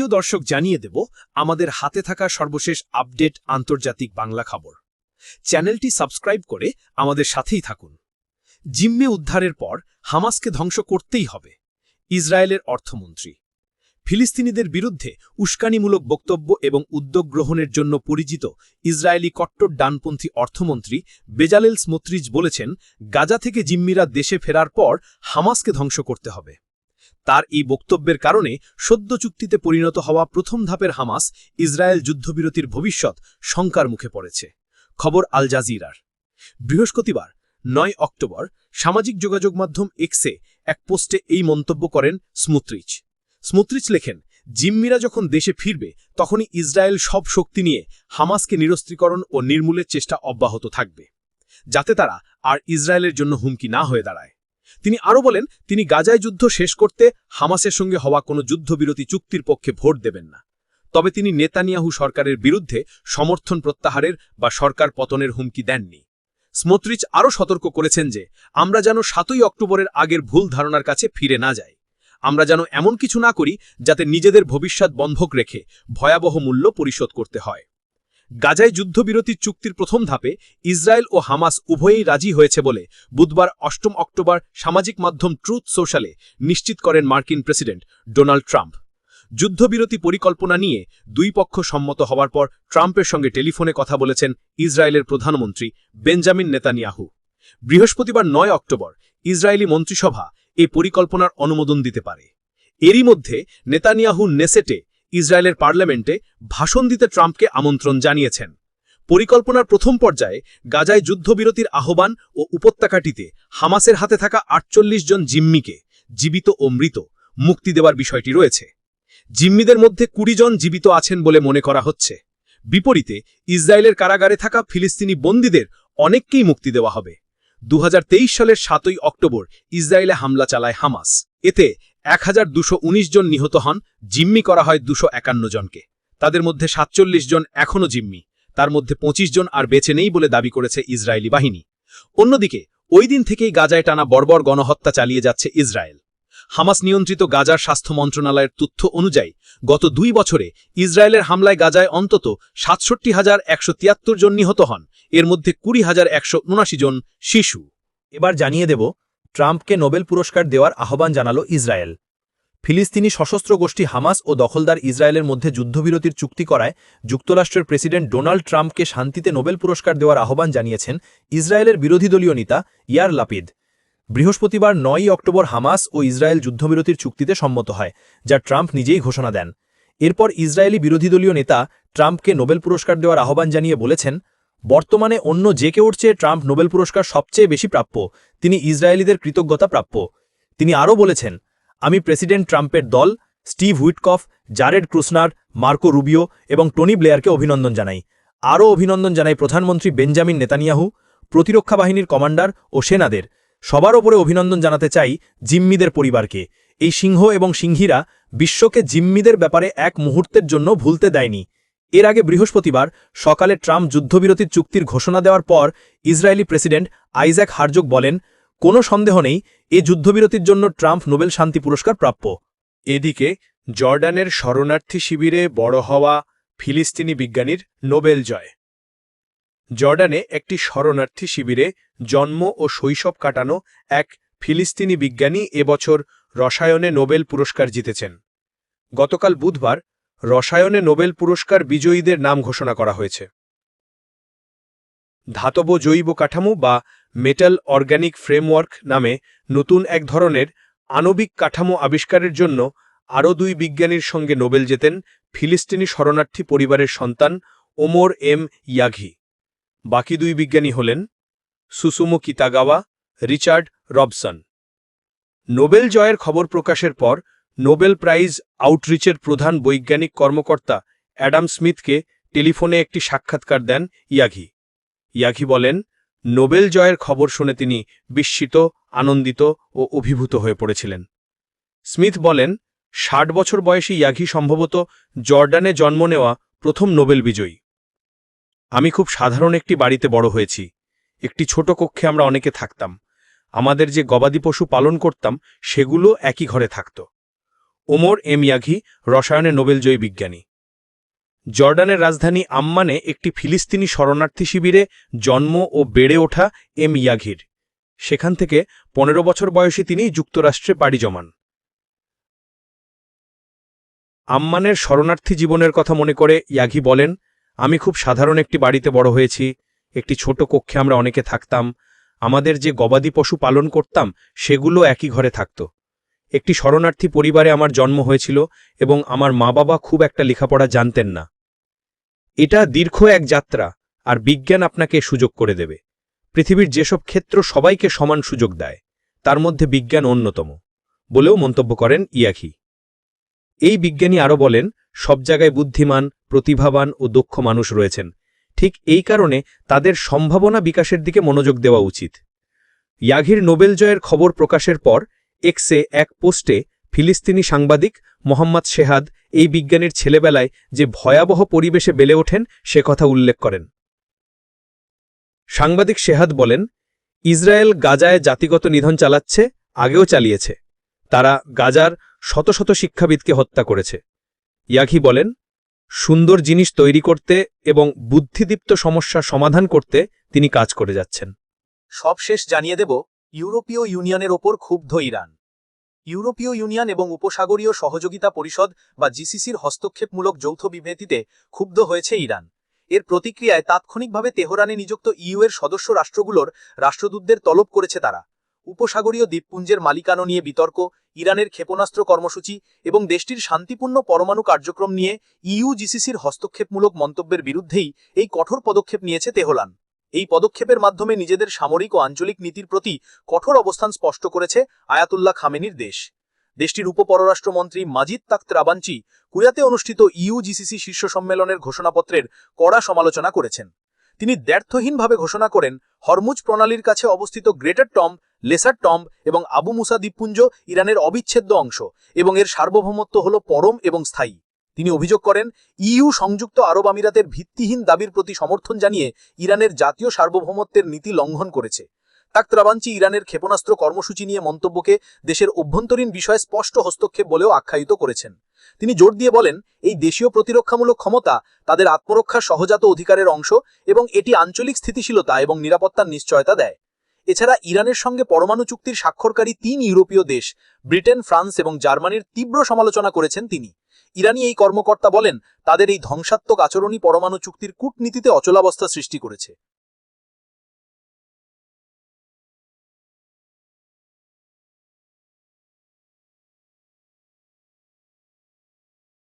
প্রিয় দর্শক, জানিয়ে দেব আমাদের হাতে থাকা সর্বশেষ আপডেট আন্তর্জাতিক বাংলা খবর। চ্যানেলটি সাবস্ক্রাইব করে আমাদের সাথেই থাকুন। জিম্মে উদ্ধারের পর হামাসকে ধ্বংস করতেই হবে, ইসরায়েলের অর্থমন্ত্রী। ফিলিস্তিনিদের বিরুদ্ধে উস্কানিমূলক বক্তব্য এবং উদ্যোগ গ্রহণের জন্য পরিচিত ইসরায়েলি কট্টর ডানপন্থী অর্থমন্ত্রী বেজালেল স্মোত্রিচ বলেছেন, গাজা থেকে জিম্মিরা দেশে ফেরার পর হামাসকে ধ্বংস করতে হবে। তার এই বক্তব্যের কারণে সদ্য চুক্তিতে পরিণত হওয়া প্রথম ধাপের হামাস ইসরায়েল যুদ্ধবিরতির ভবিষ্যৎ শঙ্কার মুখে পড়েছে। খবর আল জাজিরার। বৃহস্পতিবার ৯ অক্টোবর সামাজিক যোগাযোগ মাধ্যম এক্সে এক পোস্টে এই মন্তব্য করেন স্মোত্রিচ। স্মোত্রিচ লেখেন, জিম্মিরা যখন দেশে ফিরবে তখনই ইসরায়েল সব শক্তি নিয়ে হামাসকে নিরস্ত্রীকরণ ও নির্মূলের চেষ্টা অব্যাহত থাকবে, যাতে তারা আর ইসরায়েলের জন্য হুমকি না হয়ে দাঁড়ায়। তিনি আরও বলেন, তিনি গাজায় যুদ্ধ শেষ করতে হামাসের সঙ্গে হওয়া কোনো যুদ্ধবিরতি চুক্তির পক্ষে ভোট দেবেন না। তবে তিনি নেতানিয়াহু সরকারের বিরুদ্ধে সমর্থন প্রত্যাহারের বা সরকার পতনের হুমকি দেননি। স্মোত্রিচ আরও সতর্ক করেছেন যে আমরা যেন ৭ই অক্টোবরের আগের ভুল ধারণার কাছে ফিরে না যাই। আমরা যেন এমন কিছু না করি যাতে নিজেদের ভবিষ্যৎ বন্ধক রেখে ভয়াবহ মূল্য পরিশোধ করতে হয়। গাজায় যুদ্ধবিরতির চুক্তির প্রথম ধাপে ইসরায়েল ও হামাস উভয়েই রাজি হয়েছে বলে বুধবার ৮ অক্টোবর সামাজিক মাধ্যম ট্রুথ সোশ্যালে নিশ্চিত করেন মার্কিন প্রেসিডেন্ট ডোনাল্ড ট্রাম্প। যুদ্ধবিরতি পরিকল্পনা নিয়ে দুই পক্ষ সম্মত হওয়ার পর ট্রাম্পের সঙ্গে টেলিফোনে কথা বলেছেন ইসরায়েলের প্রধানমন্ত্রী বেঞ্জামিন নেতানিয়াহু। বৃহস্পতিবার ৯ অক্টোবর ইসরায়েলি মন্ত্রিসভা এই পরিকল্পনার অনুমোদন দিতে পারে। এরই মধ্যে নেতানিয়াহু নেসেটে, ইসরায়েলের পার্লামেন্টে ভাষণ দিতে ট্রাম্পকে আমন্ত্রণ জানিয়েছেন। পরিকল্পনার প্রথম পর্যায়ে গাজায় যুদ্ধবিরতির আহ্বান ও উপত্যকাটিতে হামাসের হাতে থাকা ৪৮ জন জিম্মিকে, জীবিত ও মৃত, মুক্তি দেওয়ার বিষয়টি রয়েছে। জিম্মিদের মধ্যে ২০ জন জীবিত আছেন বলে মনে করা হচ্ছে। বিপরীতে ইসরায়েলের কারাগারে থাকা ফিলিস্তিনি বন্দীদের অনেককেই মুক্তি দেওয়া হবে। ২০২৩ সালের ৭ই অক্টোবর ইসরায়েলে হামলা চালায় হামাস। এতে ১২১৯ জন নিহত হন, জিম্মি করা হয় ২৫১ জনকে। তাদের মধ্যে ৪৭ জন এখনও জিম্মি, তার মধ্যে ২৫ জন আর বেঁচে নেই বলে দাবি করেছে ইসরায়েলি বাহিনী। অন্যদিকে ওই দিন থেকেই গাজায় টানা বর্বর গণহত্যা চালিয়ে যাচ্ছে ইসরায়েল। হামাস নিয়ন্ত্রিত গাজার স্বাস্থ্য মন্ত্রণালয়ের তথ্য অনুযায়ী গত ২ বছরে ইসরায়েলের হামলায় গাজায় অন্তত ৬৭,১৭৩ জন নিহত হন, এর মধ্যে ২০,১৭৯ জন শিশু। এবার জানিয়ে দেব, ট্রাম্পকে নোবেল পুরস্কার দেওয়ার আহ্বান জানালো ইসরায়েল। ফিলিস্তিনি সশস্ত্র গোষ্ঠী হামাস ও দখলদার ইসরায়েলের মধ্যে যুদ্ধবিরতির চুক্তি করায় যুক্তরাষ্ট্রের প্রেসিডেন্ট ডোনাল্ড ট্রাম্পকে শান্তিতে নোবেল পুরস্কার দেওয়ার আহ্বান জানিয়েছেন ইসরায়েলের বিরোধী দলীয় নেতা ইয়ার লাপিদ। বৃহস্পতিবার ৯ অক্টোবর হামাস ও ইসরায়েল যুদ্ধবিরতির চুক্তিতে সম্মত হয়, যা ট্রাম্প নিজেই ঘোষণা দেন। এরপর ইসরায়েলি বিরোধী দলীয় নেতা ট্রাম্পকে নোবেল পুরস্কার দেওয়ার আহ্বান জানিয়ে বলেছেন, বর্তমানে অন্য যে কেউর চেয়ে ট্রাম্প নোবেল পুরস্কার সবচেয়ে বেশি প্রাপ্য, তিনি ইসরায়েলিদের কৃতজ্ঞতা প্রাপ্য। তিনি আরও বলেছেন, আমি প্রেসিডেন্ট ট্রাম্পের দল, স্টিভ হুইটকফ, জারেড ক্রুসনার, মার্কো রুবিও এবং টনি ব্লেয়ারকে অভিনন্দন জানাই। আরও অভিনন্দন জানাই প্রধানমন্ত্রী বেঞ্জামিন নেতানিয়াহু, প্রতিরক্ষা বাহিনীর কমান্ডার ও সেনাদের। সবার ওপরে অভিনন্দন জানাতে চাই জিম্মিদের পরিবারকে। এই সিংহ এবং সিংহীরা বিশ্বকে জিম্মিদের ব্যাপারে এক মুহূর্তের জন্য ভুলতে দেয়নি। এর আগে বৃহস্পতিবার সকালে ট্রাম্প যুদ্ধবিরতির চুক্তির ঘোষণা দেওয়ার পর ইসরায়েলি প্রেসিডেন্ট আইজ্যাক হারজোগ বলেন, কোনো সন্দেহ নেই এ যুদ্ধবিরতির জন্য ট্রাম্প নোবেল শান্তি পুরস্কার প্রাপ্য। এদিকে জর্ডানের শরণার্থী শিবিরে বড় হওয়া ফিলিস্তিনি বিজ্ঞানীর নোবেল জয়। জর্ডানে একটি শরণার্থী শিবিরে জন্ম ও শৈশব কাটানো এক ফিলিস্তিনি বিজ্ঞানী এবছর রসায়নে নোবেল পুরস্কার জিতেছেন। গতকাল বুধবার রসায়নে নোবেল পুরস্কার বিজয়ীদের নাম ঘোষণা করা হয়েছে। ধাতব জৈব কাঠামো বা মেটাল অর্গানিক ফ্রেমওয়ার্ক নামে নতুন এক ধরনের আণবিক কাঠামো আবিষ্কারের জন্য আরও ২ বিজ্ঞানীর সঙ্গে নোবেল জেতেন ফিলিস্তিনি শরণার্থী পরিবারের সন্তান ওমর এম ইয়াঘি। বাকি ২ বিজ্ঞানী হলেন সুসুমো কিতাগাওয়া, রিচার্ড রবসন। নোবেল জয়ের খবর প্রকাশের পর নোবেল প্রাইজ আউটরিচের প্রধান বৈজ্ঞানিক কর্মকর্তা অ্যাডাম স্মিথকে টেলিফোনে একটি সাক্ষাৎকার দেন ইয়াঘি। ইয়াঘি বলেন, নোবেল জয়ের খবর শুনে তিনি বিস্মিত, আনন্দিত ও অভিভূত হয়ে পড়েছিলেন। স্মিথ বলেন, ৬০ বছর বয়সী ইয়াঘি সম্ভবত জর্ডানে জন্ম নেওয়া প্রথম নোবেল বিজয়ী। আমি খুব সাধারণ একটি বাড়িতে বড় হয়েছি। একটি ছোট কক্ষে আমরা অনেকে থাকতাম। আমাদের যে গবাদি পশু পালন করতাম সেগুলো একই ঘরে থাকত। ওমর এম ইয়াঘি, রসায়নে নোবেলজয়ী বিজ্ঞানী। জর্ডানের রাজধানী আম্মানে একটি ফিলিস্তিনি শরণার্থী শিবিরে জন্ম ও বেড়ে ওঠা এম ইয়াঘির। সেখান থেকে ১৫ বছর বয়সী তিনি যুক্তরাষ্ট্রে পাড়ি জমান। আম্মানের শরণার্থী জীবনের কথা মনে করে ইয়াঘি বলেন, আমি খুব সাধারণ একটি বাড়িতে বড় হয়েছি। একটি ছোট কক্ষে আমরা অনেকে থাকতাম। আমাদের যে গবাদি পশু পালন করতাম সেগুলো একই ঘরে থাকত। একটি শরণার্থী পরিবারে আমার জন্ম হয়েছিল এবং আমার মা বাবা খুব একটা লেখাপড়া জানতেন না। এটা দীর্ঘ এক যাত্রা, আর বিজ্ঞান আপনাকে সুযোগ করে দেবে। পৃথিবীর যেসব ক্ষেত্র সবাইকে সমান সুযোগ দেয় তার মধ্যে বিজ্ঞান অন্যতম বলেও মন্তব্য করেন ইয়াঘি। এই বিজ্ঞানী আরও বলেন, সব জায়গায় বুদ্ধিমান, প্রতিভাবান ও দক্ষ মানুষ রয়েছেন। ঠিক এই কারণে তাদের সম্ভাবনা বিকাশের দিকে মনোযোগ দেওয়া উচিত। ইয়াঘির নোবেল জয়ের খবর প্রকাশের পর এক্সে এক পোস্টে ফিলিস্তিনি সাংবাদিক মোহাম্মদ শেহাদ এই বিজ্ঞানীর ছেলেবেলায় যে ভয়াবহ পরিবেশে বেড়ে ওঠেন সে কথা উল্লেখ করেন। সাংবাদিক শেহাদ বলেন, ইসরায়েল গাজায় জাতিগত নিধন চালাচ্ছে, আগেও চালিয়েছে। তারা গাজার শত শত শিক্ষাবিদকে হত্যা করেছে। ইয়াঘি বলেন, সুন্দর জিনিস তৈরি করতে এবং বুদ্ধিদীপ্ত সমস্যার সমাধান করতে তিনি কাজ করে যাচ্ছেন। সবশেষ জানিয়ে দেব, ইউরোপীয় ইউনিয়নের ওপর ক্ষুব্ধ ইরান। ইউরোপীয় ইউনিয়ন এবং উপসাগরীয় সহযোগিতা পরিষদ বা জিসিসির হস্তক্ষেপমূলক যৌথ বিবৃতিতে ক্ষুব্ধ হয়েছে ইরান। এর প্রতিক্রিয়ায় তাৎক্ষণিকভাবে তেহরানে নিযুক্ত ইইউ-এর সদস্য রাষ্ট্রগুলোর রাষ্ট্রদূতদের তলব করেছে তারা। উপসাগরীয় দ্বীপপুঞ্জের মালিকানা নিয়ে বিতর্ক, ইরানের ক্ষেপণাস্ত্র কর্মসূচি এবং দেশটির শান্তিপূর্ণ পরমাণু কার্যক্রম নিয়ে ইইউ জিসিসির হস্তক্ষেপমূলক মন্তব্যের বিরুদ্ধেই এই কঠোর পদক্ষেপ নিয়েছে তেহরান। এই পদক্ষেপের মাধ্যমে নিজেদের সামরিক ও আঞ্চলিক নীতির প্রতি কঠোর অবস্থান স্পষ্ট করেছে আয়াতুল্লাহ খামেনির দেশ। দেশটির উপপররাষ্ট্রমন্ত্রী মাজিদ তাখত রাবাঞ্চি কুয়াতে অনুষ্ঠিত ইইউ জিসিসি শীর্ষ সম্মেলনের ঘোষণাপত্রের কড়া সমালোচনা করেছেন। তিনি দ্ব্যর্থহীনভাবে ঘোষণা করেন, হরমুজ প্রণালীর কাছে অবস্থিত গ্রেটার টম, লেসার টম এবং আবু মুসা দ্বীপপুঞ্জ ইরানের অবিচ্ছেদ্য অংশ এবং এর সার্বভৌমত্ব হল পরম এবং স্থায়ী। তিনি অভিযোগ করেন, ইইউ সংযুক্ত আরব আমিরাতের ভিত্তিহীন দাবির প্রতি সমর্থন জানিয়ে ইরানের জাতীয় সার্বভৌমত্বের নীতি লঙ্ঘন করেছে। তাখত রাবাঞ্চি ইরানের ক্ষেপণাস্ত্র কর্মসূচি নিয়ে মন্তব্যকে দেশের অভ্যন্তরীণ বিষয়ে স্পষ্ট হস্তক্ষেপ বলেও আখ্যায়িত করেছেন। তিনি জোর দিয়ে বলেন, এই দেশীয় প্রতিরক্ষামূলক ক্ষমতা তাদের আত্মরক্ষার সহজাত অধিকারের অংশ এবং এটি আঞ্চলিক স্থিতিশীলতা এবং নিরাপত্তার নিশ্চয়তা দেয়। এছাড়া ইরানের সঙ্গে পরমাণু চুক্তির স্বাক্ষরকারী ৩ ইউরোপীয় দেশ ব্রিটেন, ফ্রান্স এবং জার্মানির তীব্র সমালোচনা করেছেন তিনি। ইরানি এই কর্মকর্তা বলেন, তাদের এই ধ্বংসাত্মক আচরণই পরমাণু চুক্তির কূটনীতিতে অচলাবস্থা সৃষ্টি করেছে।